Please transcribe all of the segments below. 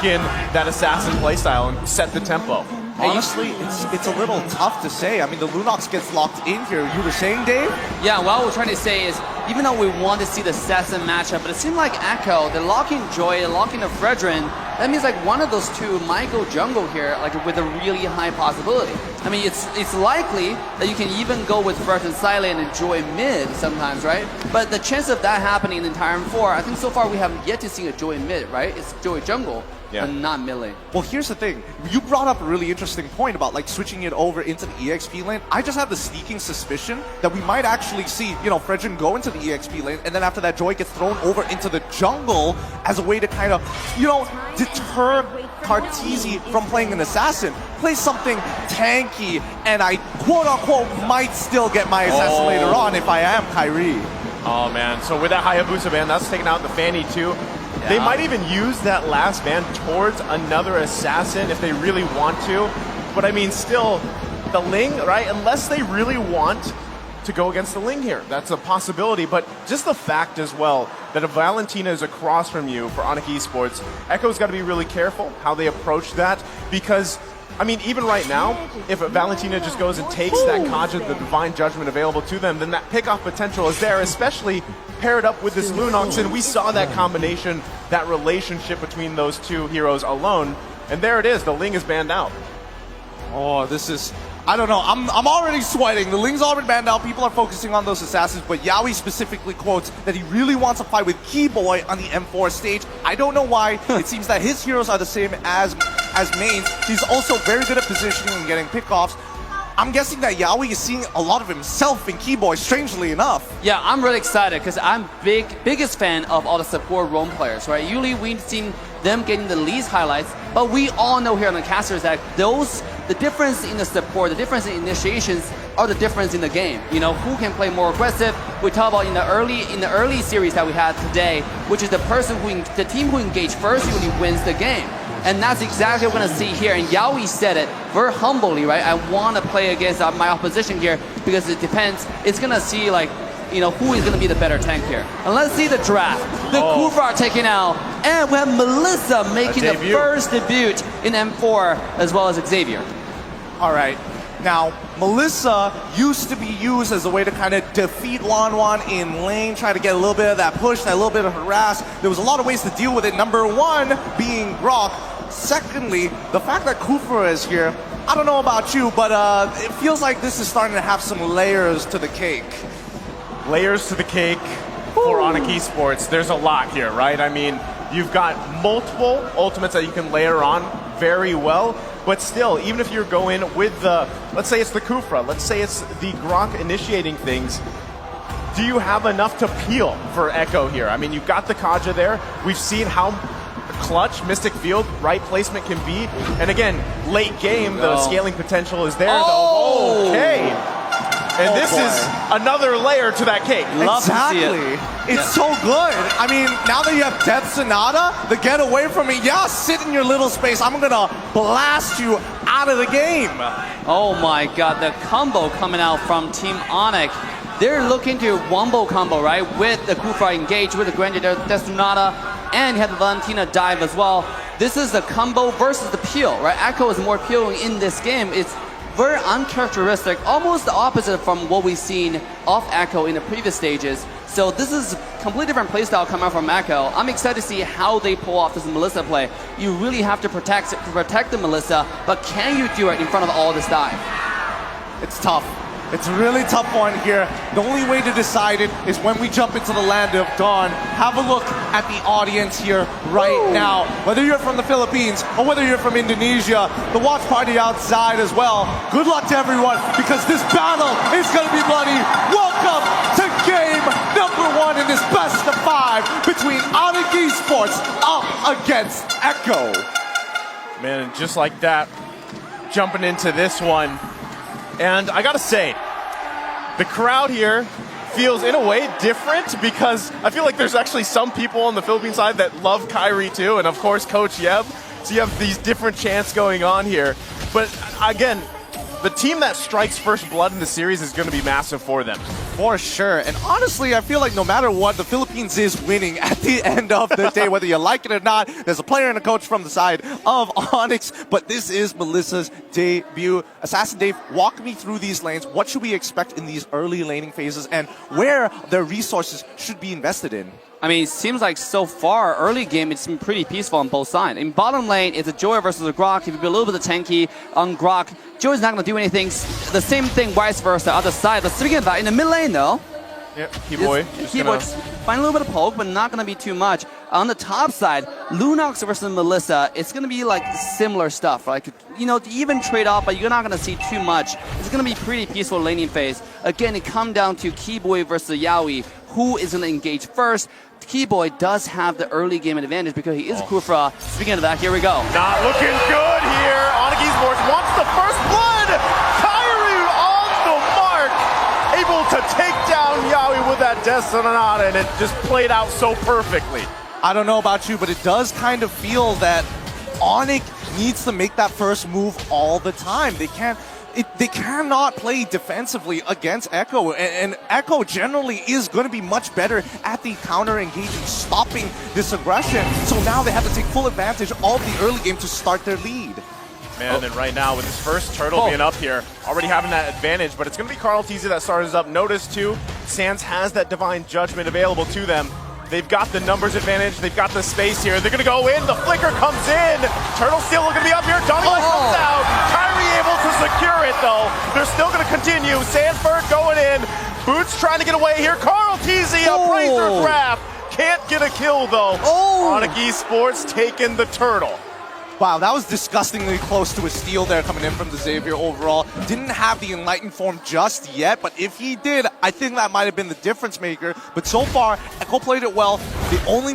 in that assassin playstyle and set the tempo. Honestly, it's a little tough to say. I mean, the Lunox gets locked in here. You were saying, Dave? Yeah, what I was trying to say is, even though we want to see the assassin matchup, but it seemed like Echo, the locking Joy, the locking of Fredrin, that means like one of those two might go jungle here, like with a really high possibility. I mean, it's likely that you can even go with Fredrin Silent and Joy mid sometimes, right? But the chance of that happening in the entire M4, I think so far we haven't yet to see a Joy mid, right? It's Joy jungle. Yeah. And not melee. Well, here's the thing. You brought up a really interesting point about like switching it over into the EXP lane. I just have the sneaking suspicion that we might actually see, you know, Fredrin go into the EXP lane, and then after that, Joy gets thrown over into the jungle as a way to kind of, you know, deter Carteezy from playing an assassin. Play something tanky, and I quote-unquote might still get my assassin later on if I am Kairi. Oh man, so with that Hayabusa ban, that's taking out the Fanny too. They might even use that last ban towards another assassin if they really want to. But I mean, still, the Ling, right? Unless they really want to go against the Ling here. That's a possibility. But just the fact as well that if Valentina is across from you for Onic Esports, Echo's got to be really careful how they approach that. Because, I mean, even right now, if Valentina just goes and takes that Kaja, the Divine Judgment available to them, then that pickoff potential is there, especially paired up with this Lunox, and we saw that combination, that relationship between those two heroes alone, and there it is, the Ling is banned out. Oh, this is, I don't know, I'm already sweating. The Ling's already banned out, people are focusing on those assassins, but Yaoi specifically quotes that he really wants to fight with Keyboy on the M4 stage. I don't know why. It seems that his heroes are the same as mains. He's also very good at positioning and getting pickoffs. I'm guessing that Yaoi is seeing a lot of himself in Keyboy, strangely enough. Yeah, I'm really excited because I'm biggest fan of all the support roam players, right? Usually we've seen them getting the least highlights, but we all know here on the casters that the difference in the support, the difference in initiations are the difference in the game. You know, who can play more aggressive? We talk about in the early series that we had today, which is the team who engaged first usually wins the game. And that's exactly what we're going to see here. And Yaoi said it very humbly, right? I want to play against my opposition here because it depends. It's going to see, like, you know, who is going to be the better tank here. And let's see the draft. The Kufra taken out. And we have Melissa making the first debut in M4 as well as Xavier. All right. Now, Melissa used to be used as a way to kind of defeat Wanwan in lane, try to get a little bit of that push, that little bit of harass. There was a lot of ways to deal with it. Number one being Grok. Secondly, the fact that Kufra is here, I don't know about you, but it feels like this is starting to have some layers to the cake. Layers to the cake for Onic Esports. There's a lot here, right? I mean, you've got multiple ultimates that you can layer on very well, but still, even if you're going with the, let's say it's the Kufra, let's say it's the Grok initiating things, do you have enough to peel for Echo here? I mean, you've got the Kaja there. We've seen how clutch Mystic Field right placement can be. And again, late game, the scaling potential is there, though. Okay. And this is another layer to that cake. Exactly. It's so good. I mean, now that you have Death Sonata, the get away from me, yeah, sit in your little space. I'm going to blast you out of the game. Oh my god, the combo coming out from Team Onic. They're looking to wombo combo, right? With the Kufra engage, with the Granger Death Sonata, and you have the Valentina dive as well. This is the combo versus the peel, right? Echo is more peeling in this game. It's very uncharacteristic, almost the opposite from what we've seen of Echo in the previous stages. So this is a completely different playstyle coming out from Echo. I'm excited to see how they pull off this Melissa play. You really have to protect the Melissa, but can you do it in front of all this dive? It's tough. It's a really tough one here. The only way to decide it is when we jump into the land of dawn. Have a look at the audience here right now. Whether you're from the Philippines or whether you're from Indonesia, the watch party outside as well. Good luck to everyone because this battle is going to be bloody. Welcome to game number 1 in this best of 5 between Onic Esports up against Echo. Man, just like that, jumping into this one. And I gotta say, the crowd here feels in a way different because I feel like there's actually some people on the Philippine side that love Kairi too, and of course Coach Yeb. So you have these different chants going on here. But again, the team that strikes first blood in the series is going to be massive for them. For sure. And honestly, I feel like no matter what, the Philippines is winning at the end of the day, whether you like it or not. There's a player and a coach from the side of Onyx, but this is Melissa's debut. Assassin Dave, walk me through these lanes. What should we expect in these early laning phases and where their resources should be invested in? I mean, it seems like so far, early game, it's been pretty peaceful on both sides. In bottom lane, it's a Joy versus a Grok. If you be a little bit tanky on Grok, Joy's not going to do anything. The same thing, vice versa, other side. But speaking of that, in the mid lane, though, Yep, Keyboy. Find a little bit of poke, but not going to be too much. On the top side, Lunox versus Melissa, it's going to be like similar stuff. Like, you know, even trade off, but you're not going to see too much. It's going to be pretty peaceful laning phase. Again, it comes down to Keyboy versus Yaoi. Who is going to engage first? Keyboy does have the early game advantage because he is Kufra. Speaking of that, here we go. Not looking good here. Onyx Esports wants the first blood. Kyrie on the mark. Able to take down Yaoi with that Destinata, and it just played out so perfectly. I don't know about you, but it does kind of feel that Onyx needs to make that first move all the time. They cannot play defensively against Echo, and Echo generally is going to be much better at the counter engaging, stopping this aggression. So now they have to take full advantage of the early game to start their lead. Man, and right now with his first turtle being up here, already having that advantage, but it's going to be Carl Teasy that starts up. Notice too, Sands has that Divine Judgment available to them. They've got the numbers advantage. They've got the space here. They're going to go in. The flicker comes in. Turtle still going to be up here. Donnie comes out. Kyrie able to secure it, though. They're still going to continue. Sanford going in. Boots trying to get away here. Carl Teasy, a Bracer grab. Can't get a kill, though. Onyx Esports taking the turtle. Wow, that was disgustingly close to a steal there coming in from the Xavier overall. Didn't have the Enlightened form just yet, but if he did, I think that might have been the difference maker. But so far, Echo played it well. They only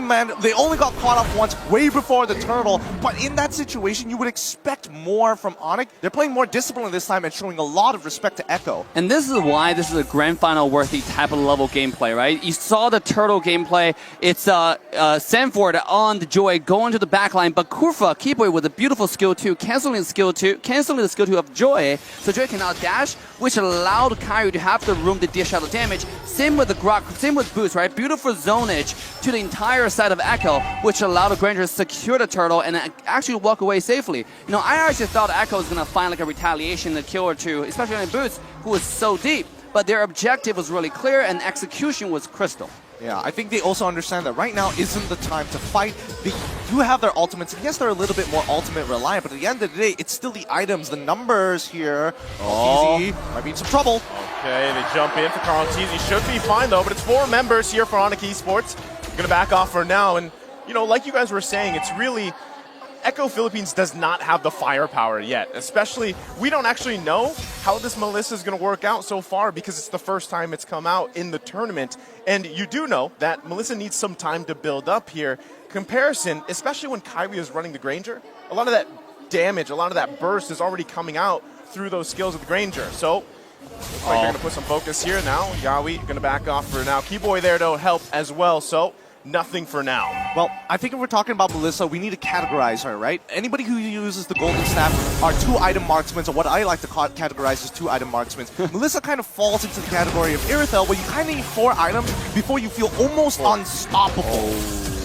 got caught up once, way before the turtle. But in that situation, you would expect more from Onyx. They're playing more discipline this time and showing a lot of respect to Echo. And this is why this is a grand final worthy type of level gameplay, right? You saw the turtle gameplay. It's Sanford on the Joy going to the backline, but Kurfa, Keyboy with a beautiful skill 2, canceling the skill 2 of Joy, so Joy cannot dash, which allowed Kyrie to have the room to dish out the damage. Same with the Grok, same with Boost, right? Beautiful zonage to the entire side of Echo, which allowed the Granger to secure the turtle and actually walk away safely. You know, I actually thought Echo was going to find like a retaliation, a kill or two, especially on Boost, who was so deep. But their objective was really clear and execution was crystal. Yeah, I think they also understand that right now isn't the time to fight. They do have their ultimates, and yes, they're a little bit more ultimate reliant, but at the end of the day, it's still the items, the numbers here. Easy might be in some trouble. Okay, they jump in for Carl Teasy. Should be fine, though, but it's 4 members here for Onyx Esports. Going to back off for now, and, you know, like you guys were saying, it's really... Echo Philippines does not have the firepower yet, especially we don't actually know how this Melissa is going to work out so far because it's the first time it's come out in the tournament. And you do know that Melissa needs some time to build up here. Comparison, especially when Kyrie is running the Granger, a lot of that damage, a lot of that burst is already coming out through those skills of the Granger. So looks like they're going to put some focus here now. Yaoi going to back off for now. Keyboy there to help as well. So nothing for now. Well, I think if we're talking about Melissa, we need to categorize her, right? Anybody who uses the Golden Staff are 2-item marksmen, or what I like to categorize as 2-item marksmen. Melissa kind of falls into the category of Irithel, where you kind of need 4 items before you feel almost unstoppable.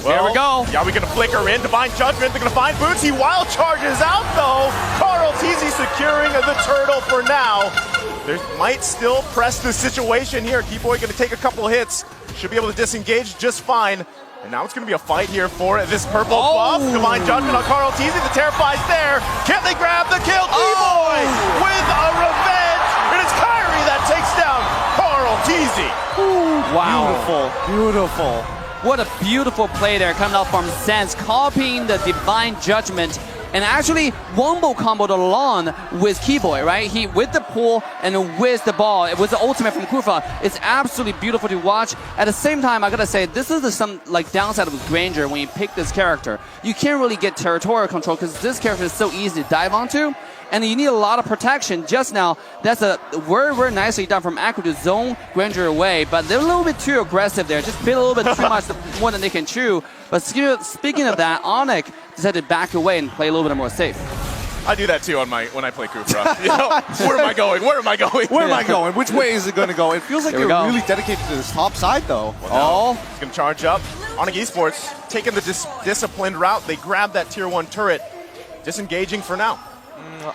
Well, here we go. Yaoi going to flicker in. Divine Judgment. They're going to find Boots. He wild charges out, though. Carl Teasy securing the turtle for now. They might still press the situation here. Keyboy going to take a couple hits. Should be able to disengage just fine. And now it's going to be a fight here for this purple buff. Divine Judgment on Carl Teasy. The Terrify's there. Can they grab the kill? Keyboy with a revenge. It is Kyrie that takes down Carl Teasy. Wow. Beautiful. What a beautiful play there coming out from Sans, copying the Divine Judgment and actually wombo comboed along with Keyboy, right? He with the pull and with the ball. It was the ultimate from Kufa. It's absolutely beautiful to watch. At the same time, I gotta say, this is some like downside of Granger when you pick this character. You can't really get territorial control because this character is so easy to dive onto. And you need a lot of protection. Just now, that's a very nicely done from Aqua to zone Granger away, but they're a little bit too aggressive there. Just bit a little bit too much more than they can chew. But speaking of that, Onyx decided to back away and play a little bit more safe. I do that too on when I play Kufra. You know, where am I going? Where am I going? Where am I going? Which way is it going to go? It feels like Here we they're go. really dedicated to this top side, though. Oh, He's going to charge up. Onyx Esports taking the disciplined route. They grab that tier 1 turret. Disengaging for now.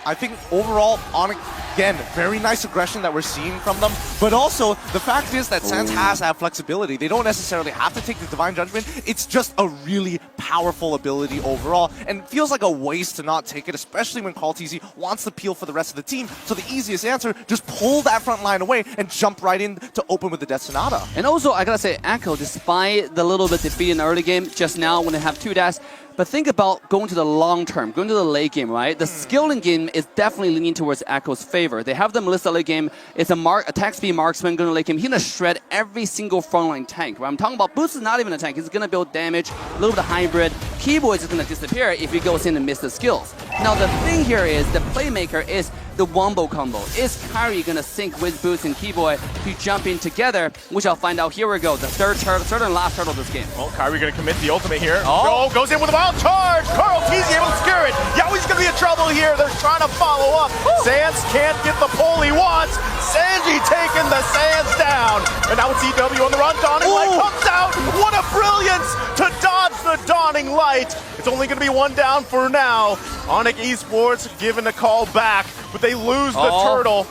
I think overall, Onyx, again, very nice aggression that we're seeing from them. But also, the fact is that Sans has that flexibility. They don't necessarily have to take the Divine Judgment. It's just a really powerful ability overall. And it feels like a waste to not take it, especially when Call TZ wants to peel for the rest of the team. So the easiest answer, just pull that front line away and jump right in to open with the Death Sonata. and also I gotta say, Echo, despite the little bit defeat in the early game, just now when they have 2 dash, but think about going to the long term, going to the late game, right? The skilling game is definitely leaning towards Echo's favor. They have the Melissa late game. It's a attack speed marksman going to late game. He's going to shred every single frontline tank, right? I'm talking about Boost is not even a tank. He's going to build damage, a little bit of hybrid. Keyboy is just going to disappear if he goes in and misses the skills. Now the thing here is the playmaker is the wombo combo. Is Kairi going to sync with Boost and Keyboy to jump in together? Which I'll find out. Here we go. The third and last turtle of this game. Well, Kyrie going to commit the ultimate here. Oh. Goes in with a wild charge. Carl TZ able to secure it. Yaoi's going to be in trouble here. They're trying to follow up. Sans can't get the pull he wants. Sanji taking the Sans down. And now it's EW on the run. Dawning Light comes out. What a brilliance to dodge the Dawning Light. It's only going to be 1 down for now. Onyx Esports giving a call back, but they lose the turtle.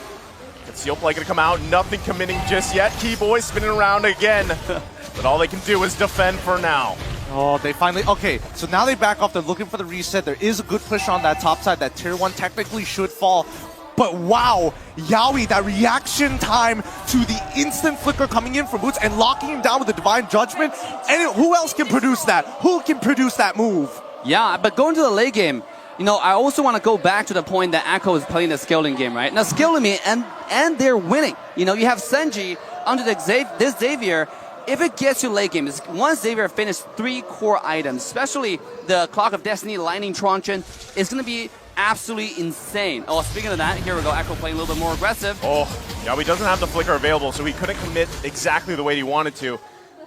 Seal Play going to come out. Nothing committing just yet. Keyboy spinning around again. But all they can do is defend for now. Oh, they finally... Okay, so now they back off. They're looking for the reset. There is a good push on that top side. That tier 1 technically should fall. But wow, Yaoi, that reaction time to the instant flicker coming in from Boots and locking him down with the Divine Judgment. And who else can produce that? Who can produce that move? Yeah, but going to the late game, you know, I also want to go back to the point that Echo is playing the scaling game, right? Now, scaling me, and they're winning. You know, you have Senji under this Xavier. If it gets to late game, once Xavier finished 3 core items, especially the Clock of Destiny, Lightning Truncheon, it's going to be absolutely insane. Oh, speaking of that, here we go. Echo playing a little bit more aggressive. Oh, Yaoi doesn't have the flicker available, so he couldn't commit exactly the way he wanted to.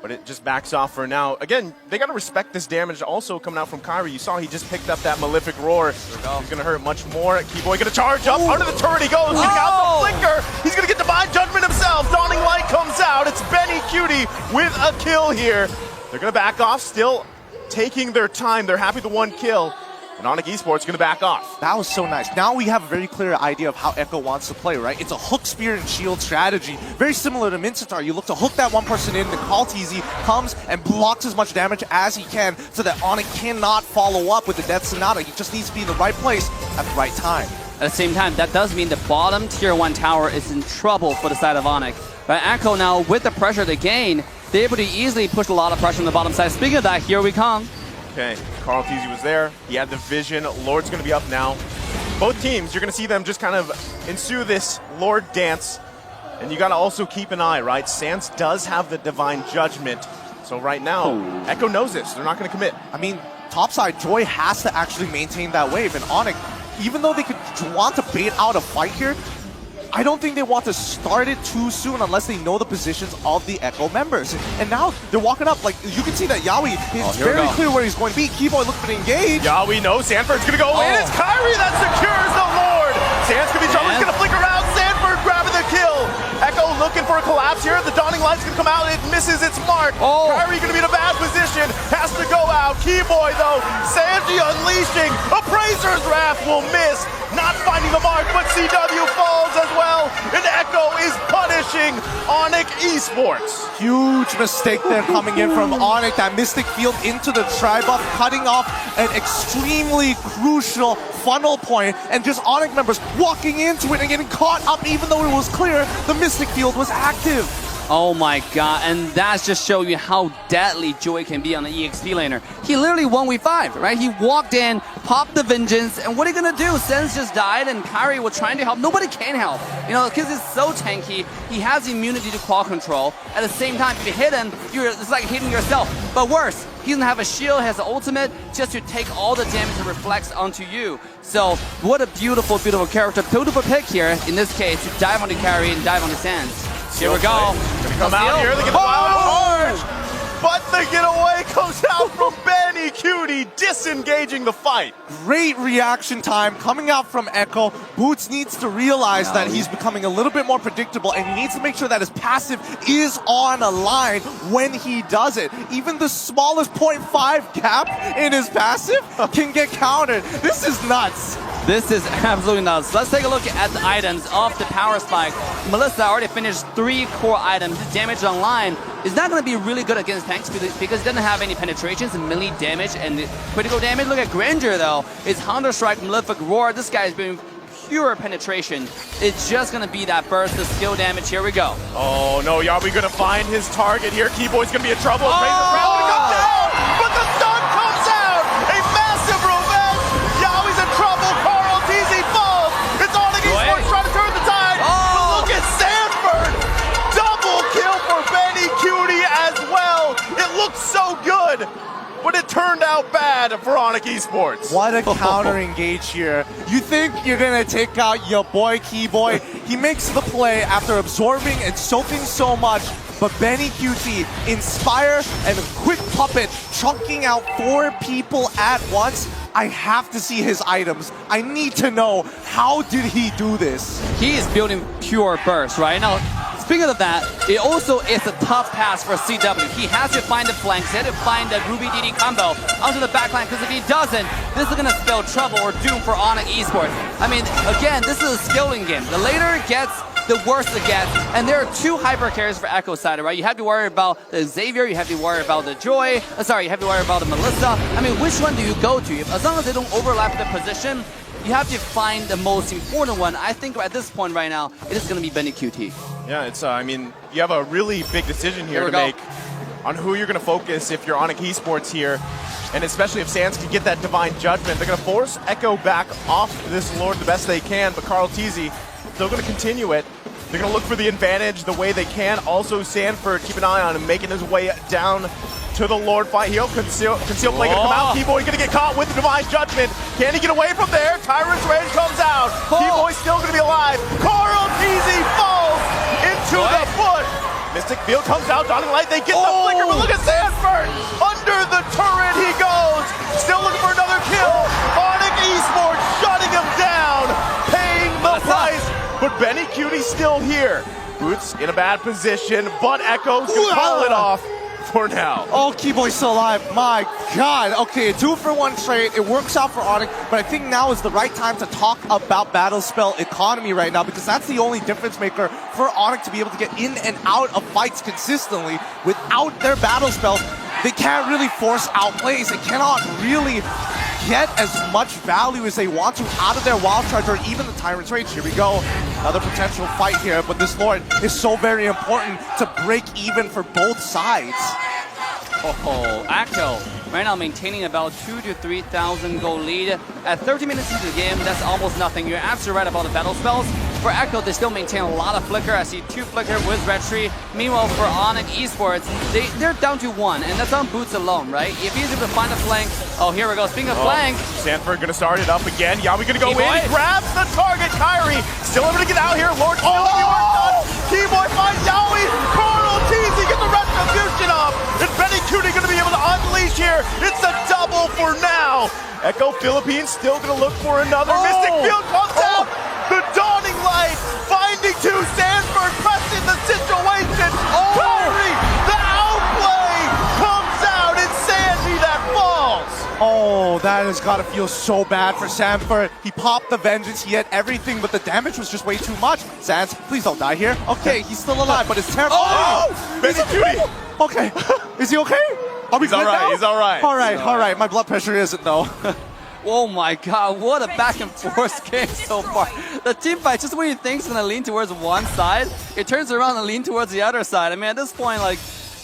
But it just backs off for now. Again, they got to respect this damage also coming out from Kairi. You saw he just picked up that Malefic Roar. He's going to hurt much more. Keyboy going to charge up. Under the turret he goes. Getting out the flicker. He's going to get Divine Judgment himself. Dawning Light comes out. It's Benny Cutie with a kill here. They're going to back off, still taking their time. They're happy with the 1 kill. And Onyx Esports going to back off. That was so nice. Now we have a very clear idea of how Echo wants to play, right? It's a hook, spear, and shield strategy. Very similar to Mincetar. You look to hook that one person in, the Call TZ comes and blocks as much damage as he can so that Onyx cannot follow up with the Death Sonata. He just needs to be in the right place at the right time. At the same time, that does mean the bottom tier 1 tower is in trouble for the side of Onyx. But Echo now, with the pressure they gain, they're able to easily push a lot of pressure on the bottom side. Speaking of that, here we come. Okay, Carl TZ was there. He had the vision. Lord's going to be up now. Both teams, you're going to see them just kind of ensue this Lord dance. And you got to also keep an eye, right? Sans does have the Divine Judgment. So right now, Echo knows this. They're not going to commit. I mean, topside, Joy has to actually maintain that wave. And Onyx, even though they could want to bait out a fight here, I don't think they want to start it too soon unless they know the positions of the Echo members. And now they're walking up. Like, you can see that Yaoi is very clear where he's going to be. Keyboy looking to engage. Yaoi knows Sanford's going to go in. It's Kairi that secures the Lord. Sans going to be trouble. He's going to flicker out. Sanford grabbing the kill. Echo looking for a collapse here. The Dawning Light's going to come out. It misses its mark. Kairi going to be in a bad position. Has to go out. Keyboy, though. Sanji unleashing. Appraiser's Wrath will miss. Not finding the mark, but CW falls as well. And Echo is punishing Onyx Esports. Huge mistake there coming in from Onyx. That Mystic Field into the Tri-Buff, cutting off an extremely crucial funnel point, and just Onyx members walking into it and getting caught up even though it was clear the Mystic Field was active. Oh my god, and that's just showing you how deadly Joy can be on the EXP laner. He literally won week 5, right? He walked in, popped the Vengeance, and what are you gonna do? Sens just died, and Kairi was trying to help. Nobody can help, you know, because he's so tanky. He has immunity to claw control. At the same time, if you hit him, it's like hitting yourself. But worse, he doesn't have a shield, has an ultimate, just to take all the damage that reflects onto you. So, what a beautiful, beautiful character. Beautiful pick here, in this case, to dive on the Kairi and dive on the Sans. Here we go. Gonna come out here. They get the wild charge. But the getaway comes out from Benny Cutie, disengaging the fight. Great reaction time coming out from Echo. Boots needs to realize that he's becoming a little bit more predictable, and he needs to make sure that his passive is on a line when he does it. Even the smallest 0.5 gap in his passive can get countered. This is nuts. This is absolutely nuts. Let's take a look at the items of the Power Spike. Melissa already finished 3 core items. The damage online is not going to be really good against tanks because it doesn't have any penetrations and melee damage and critical damage. Look at Granger though. It's Hunter Strike, Malefic Roar. This guy is doing pure penetration. It's just going to be that burst of skill damage. Here we go. Oh no, Yawi gonna find his target here. Keyboy's gonna be in trouble. Razor's round gonna come down, but the stun comes out. A massive revenge. Yawi's in trouble. Carl TZ falls. It's Onyx Esports trying to turn the tide. But look at Sanford. Double kill for Benny Cutie as well. It looked so good, but it turned out bad for Onyx Esports. What a counter engage here. You think you're gonna take out your boy Keyboy. He makes the play after absorbing and soaking so much, but Benny QT, Inspire and a quick puppet chunking out 4 people at once. I have to see his items. I need to know, how did he do this? He is building pure burst right now. Speaking of that, it also is a tough pass for CW. He has to find the flanks, he has to find the Ruby DD combo onto the backline, because if he doesn't, this is going to spell trouble or doom for Onyx Esports. I mean, again, this is a skilling game. The later it gets, the worse it gets. And there are 2 hyper carries for Echo side, right? You have to worry about the Xavier, you have to worry about the Joy, you have to worry about the Melissa. I mean, which one do you go to? As long as they don't overlap the position, you have to find the most important one. I think at this point right now, it is going to be Benny QT. Yeah, it's, I mean, you have a really big decision here to go. make on who you're going to focus if you're Onyx Esports here. And especially if Sans can get that Divine Judgment. They're going to force Echo back off this Lord the best they can, but Carl TZ still going to continue it. They're going to look for the advantage the way they can. Also, Sanford, keep an eye on him, making his way down to the Lord fight. He'll conceal play going to come out. Keyboy going to get caught with the Divine Judgment. Can he get away from there? Tyrant's Rage comes out. Keyboy's still going to be alive. Carl TZ falls into the foot. Mystic Field comes out, Dawning Light, they get the flicker, but look at Sanford! Under the turret he goes! Still looking for another kill! Onyx Esports shutting him down! Paying the price! But Benny Cutie's still here. Boots in a bad position, but Echo's gonna call it off for now. Oh, Keyboy's still alive. My God. Okay, a 2-for-1 trade. It works out for Onyx, but I think now is the right time to talk about battle spell economy right now, because that's the only difference maker for Onyx to be able to get in and out of fights consistently. Without their battle spell, they can't really force out plays. They cannot really get as much value as they want to out of their Wild Charge or even the Tyrant's Rage. Here we go. Another potential fight here, but this Lord is so very important to break even for both sides. Oh, Echo right now maintaining about 2,000 to 3,000 gold lead. At 30 minutes into the game, that's almost nothing. You're absolutely right about the battle spells. For Echo, they still maintain a lot of flicker. I see 2 flicker with Retry. Meanwhile, for Onyx Esports, they're down to 1, and that's on Boots alone, right? If he's able to find a flank, oh, here we go. Speaking of flank, Sanford gonna start it up again. Yawi gonna go in. He grabs the target. Kyrie still able to get out here. Lord still in the work done. Keyboy finds Yawi. Carl TZ gets the retribution up. And Benny Cutie gonna be able to unleash here. It's a double for now. Echo Philippines still gonna look for another. Mystic Field comes out. The Dawning Light finding 2. Sanford pressing the situation. Kyrie, the outplay comes out. It's Sandy that falls. Oh, that has got to feel so bad for Sanford. He popped the Vengeance, he had everything, but the damage was just way too much. Sans, please don't die here. Okay, he's still alive, but it's terrible. Oh, Benny Cutie. Okay, is he okay? Are we He's all right, he's all right. All right, my blood pressure isn't though. oh my God, what a back and forth game so far. The team fight, just when you think it's gonna lean towards one side, it turns around and lean towards the other side. I mean, at this point, like,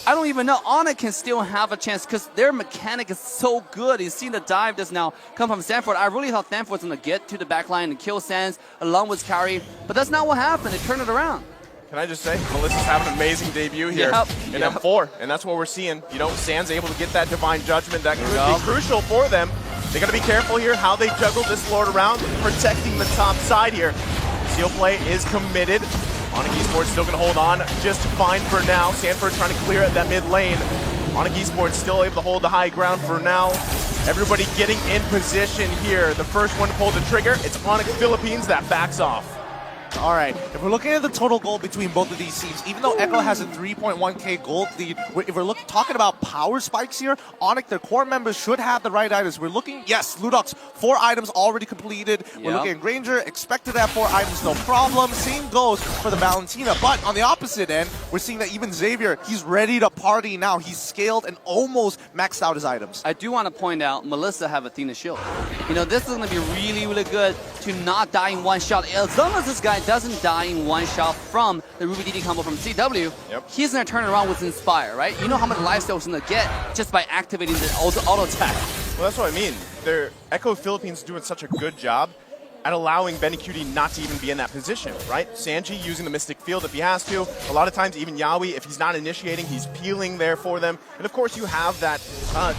I don't even know. Onyx can still have a chance because their mechanic is so good. You've seen the dive that's now come from Sanford. I really thought Sanford was going to get to the backline and kill Sans along with Kyrie, but that's not what happened. They turned it around. Can I just say, Melissa's having an amazing debut here in M4, and that's what we're seeing. You know, Sans able to get that Divine Judgment. That could be crucial for them. They got to be careful here how they juggle this Lord around, protecting the top side here. Seal play is committed. Onyx Esports still going to hold on just fine for now. Sanford trying to clear at that mid lane. Onyx Esports still able to hold the high ground for now. Everybody getting in position here. The first one to pull the trigger, it's Onyx Philippines that backs off. All right, if we're looking at the total gold between both of these teams, even though Echo has a 3.1k gold lead, if we're talking about power spikes here, Onyx, their core members should have the right items. We're looking, yes, Ludox, 4 items already completed. We're looking at Granger, expected to have 4 items, no problem. Same goes for the Valentina, but on the opposite end, we're seeing that even Xavier, he's ready to party now. He's scaled and almost maxed out his items. I do want to point out, Melissa have Athena Shield. You know, this is going to be really, really good to not die in one shot. As long as this guy doesn't die in one shot from the Ruby DD combo from CW, he's going to turn around with Inspire, right? You know how much lifesteal he's going to get just by activating the auto attack. Well, that's what I mean. Echo Philippines doing such a good job at allowing BennyQt not to even be in that position, right? Sanji using the Mystic Field if he has to. A lot of times, even Yawi, if he's not initiating, he's peeling there for them. And of course, you have that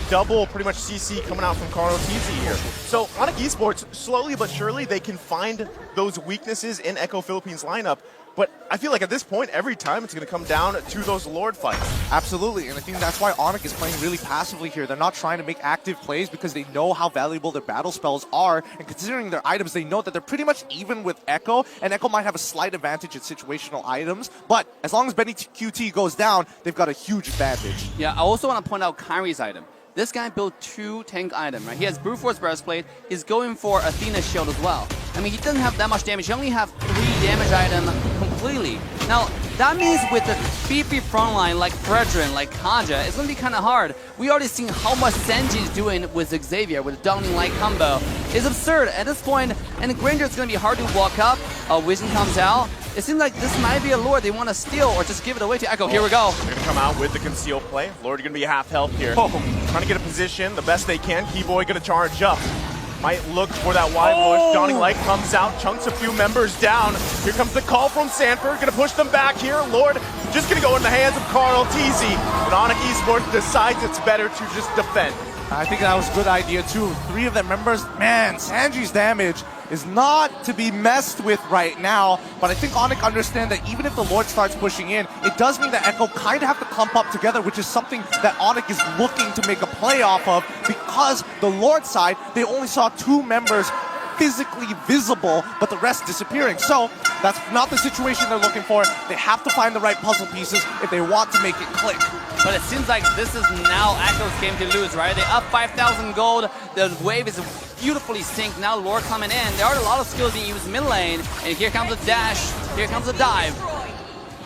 double, pretty much CC coming out from Carl TZ here. So Onyx Esports, slowly but surely, they can find those weaknesses in Echo Philippines lineup. But I feel like at this point, every time it's going to come down to those Lord fights. Absolutely, and I think that's why Onyx is playing really passively here. They're not trying to make active plays because they know how valuable their battle spells are, and considering their items, they know that they're pretty much even with Echo, and Echo might have a slight advantage at situational items, but as long as BennyQt goes down, they've got a huge advantage. Yeah, I also want to point out Kyrie's item. This guy built 2 tank items, right? He has Brute Force Breastplate. He's going for Athena Shield as well. I mean, he doesn't have that much damage. He only have 3 damage items completely. Now, that means with the beefy frontline like Fredrin, like Kaja, it's going to be kind of hard. We already seen how much Sanji is doing with Xavier, with Downing Light combo. It's absurd at this point, and Granger is going to be hard to walk up. Vision comes out. It seems like this might be a Lord they want to steal or just give it away to Echo. Here we go. They're going to come out with the conceal play. Lord going to be half health here. Trying to get a position the best they can. Keyboy going to charge up. Might look for that wide push. Dawning Light comes out, chunks a few members down. Here comes the call from Sanford. Going to push them back here. Lord just going to go in the hands of Carl TZ. But Onyx Esports decides it's better to just defend. I think that was a good idea too. 3 of their members, man, Sanji's damage is not to be messed with right now, but I think Onyx understand that even if the Lord starts pushing in, it does mean that Echo kind of have to clump up together, which is something that Onyx is looking to make a play off of, because the Lord side, they only saw 2 members physically visible, but the rest disappearing. So that's not the situation they're looking for. They have to find the right puzzle pieces if they want to make it click. But it seems like this is now Echo's game to lose, right? They up 5,000 gold. The wave is beautifully synced. Now Lord coming in. There are a lot of skills being used mid lane. And here comes a dash. Here comes a dive.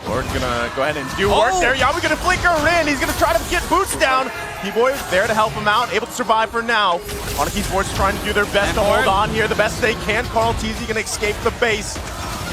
Lord's gonna go ahead and do work there. Yawi gonna flicker in. He's gonna try to get boots down. Keyboy there to help him out, able to survive for now. Onyx Esports trying to do their best to hold on here, the best they can. Carl TZ gonna escape the base.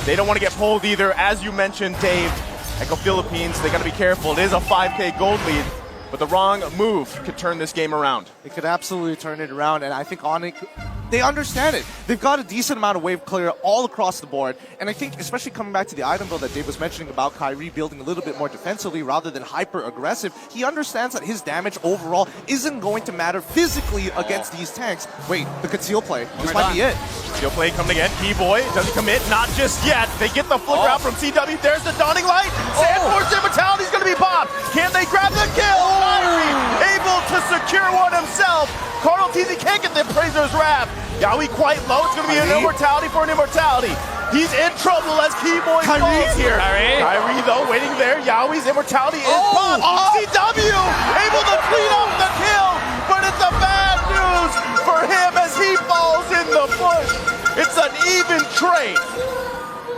They don't want to get pulled either, as you mentioned, Dave. Echo Philippines, they gotta be careful. It is a 5K gold lead, but the wrong move could turn this game around. It could absolutely turn it around, and I think Onyx, they understand it. They've got a decent amount of wave clear all across the board, and I think especially coming back to the item build that Dave was mentioning about Kyrie building a little bit more defensively rather than hyper-aggressive, he understands that his damage overall isn't going to matter physically against these tanks. Wait, the conceal play. This might be it. Conceal play coming again. Keyboy doesn't commit, not just yet. They get the flicker out from CW. There's the Dawning Light. Sandforce Immortality's going to be popped. Can they grab the kill? Kyrie able to secure one himself. Carl TZ can't get the Appraiser's Wrath. Yawi quite low. It's going to be an Immortality for an Immortality. He's in trouble as Keyboy falls here. Kyrie, though, waiting there. Yawi's Immortality is popped. CW able to clean up the kill, but it's a bad news for him as he falls in the push. It's an even trade.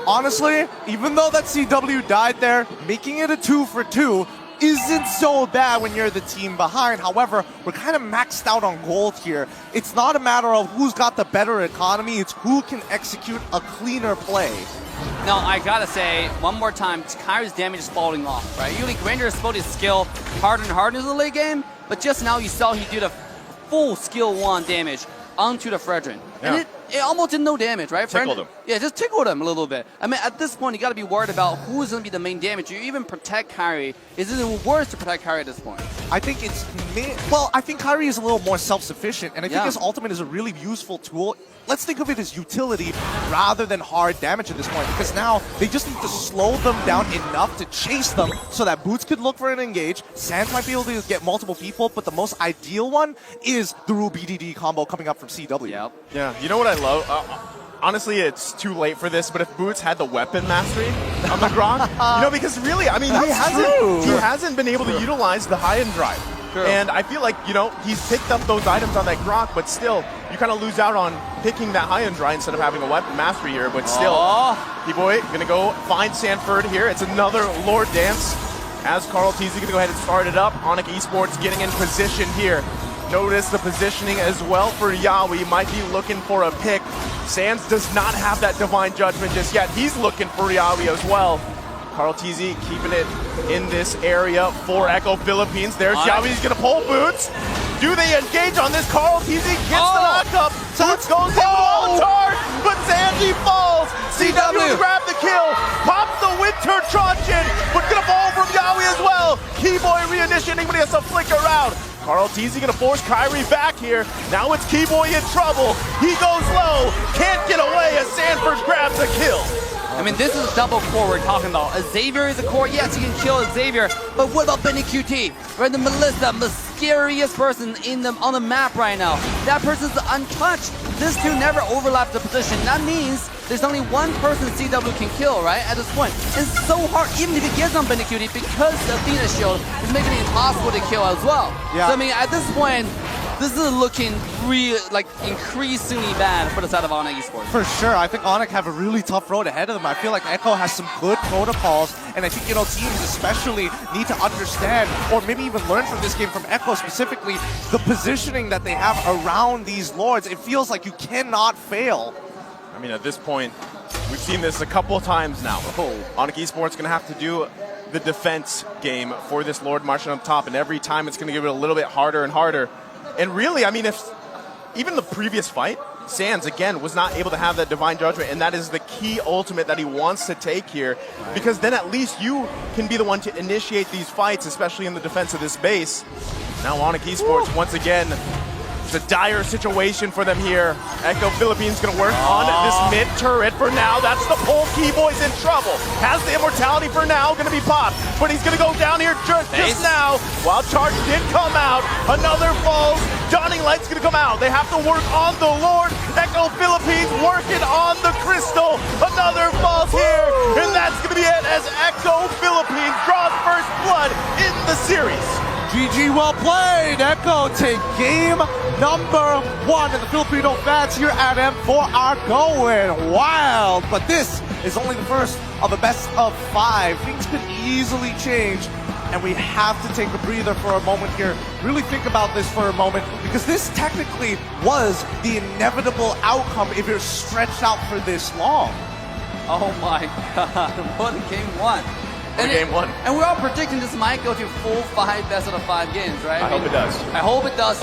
Honestly, even though that CW died there, making it a 2-for-2 isn't so bad when you're the team behind. However, we're kind of maxed out on gold here. It's not a matter of who's got the better economy, it's who can execute a cleaner play. Now, I gotta say, one more time, Kyrie's damage is falling off, right? Usually Granger is supposed to skill harder and harder in the late game, but just now you saw he did a full skill 1 damage onto the Fredrin. And it almost did no damage, right? Tickled him. Yeah, just tickled him a little bit. I mean, at this point, you got to be worried about who's going to be the main damage. You even protect Kairi. Is it worse to protect Kairi at this point? I think it's well, I think Kairi is a little more self-sufficient, and I think Yeah. his ultimate is a really useful tool. Let's think of it as utility rather than hard damage at this point, because now they just need to slow them down enough to chase them so that Boots could look for an engage. Sans might be able to get multiple people, but the most ideal one is the Rule BDD combo coming up from CW. Yep. Yeah, you know what I love? Honestly, it's too late for this, but if Boots had the weapon mastery on the Grok, because really, I mean, he hasn't been able to utilize the high-end drive. True. And I feel like, he's picked up those items on that Grok, but still, you kind of lose out on picking that high-end drive instead of having a weapon mastery here. But still, P-Boy gonna go find Sanford here. It's another Lord Dance. As Carl Teasy gonna go ahead and start it up. Onic Esports getting in position here. Notice the positioning as well for Yawi. Might be looking for a pick. Sans does not have that Divine Judgment just yet. He's looking for Yawi as well. Carl TZ keeping it in this area for Echo Philippines. There's Yawi. He's going to pull Boots. Do they engage on this? Carl TZ gets the knockup. Boots goes down on charge, but Zanji falls. CW grab the kill. Pops the Winter Truncheon, but going to fall from Yawi as well. Keyboy reinitiating, but he has to flicker out. Carl TZ gonna force Kairi back here. Now it's Keyboy in trouble. He goes low, can't get away as Sanford grabs a kill. I mean, this is a double core we're talking about. Xavier is a core. Yes, you can kill Xavier, but what about Benny QT? Right, the Melissa, the scariest person on the map right now. That person's untouched. This two never overlap the position. That means there's only one person CW can kill, right? At this point, it's so hard, even if he gets on Benny QT, because the Athena shield is making it impossible to kill as well. Yeah. So I mean, at this point, this is looking increasingly bad for the side of Onic Esports. For sure. I think Onic have a really tough road ahead of them. I feel like Echo has some good protocols, and I think, teams especially need to understand, or maybe even learn from this game, from Echo specifically, the positioning that they have around these Lords. It feels like you cannot fail. I mean, at this point, we've seen this a couple of times now. Onic Esports gonna have to do the defense game for this Lord marching up top, and every time it's gonna give it a little bit harder and harder. And really, I mean, if even the previous fight, Sans, again, was not able to have that Divine Judgment, and that is the key ultimate that he wants to take here, because then at least you can be the one to initiate these fights, especially in the defense of this base. Now Onic Esports, once again, it's a dire situation for them here. Echo Philippines gonna work on this mid turret for now. That's the pull. Keyboy's in trouble. Has the immortality for now, gonna be popped. But he's gonna go down here just now. Wild Charge did come out. Another falls. Dawning Light's gonna come out. They have to work on the Lord. Echo Philippines working on the Crystal. Another falls here. And that's gonna be it as Echo Philippines draws first blood in the series. GG, well played. Echo take game number 1, and the Filipino fans here at M4 are going wild. But this is only the first of a best of 5. Things could easily change, and we have to take a breather for a moment here. Really think about this for a moment, because this technically was the inevitable outcome if you're stretched out for this long. Oh my god, what a game 1. Game 1. And we're all predicting this might go to full 5 best out of 5 games, right? I hope it does. I hope it does.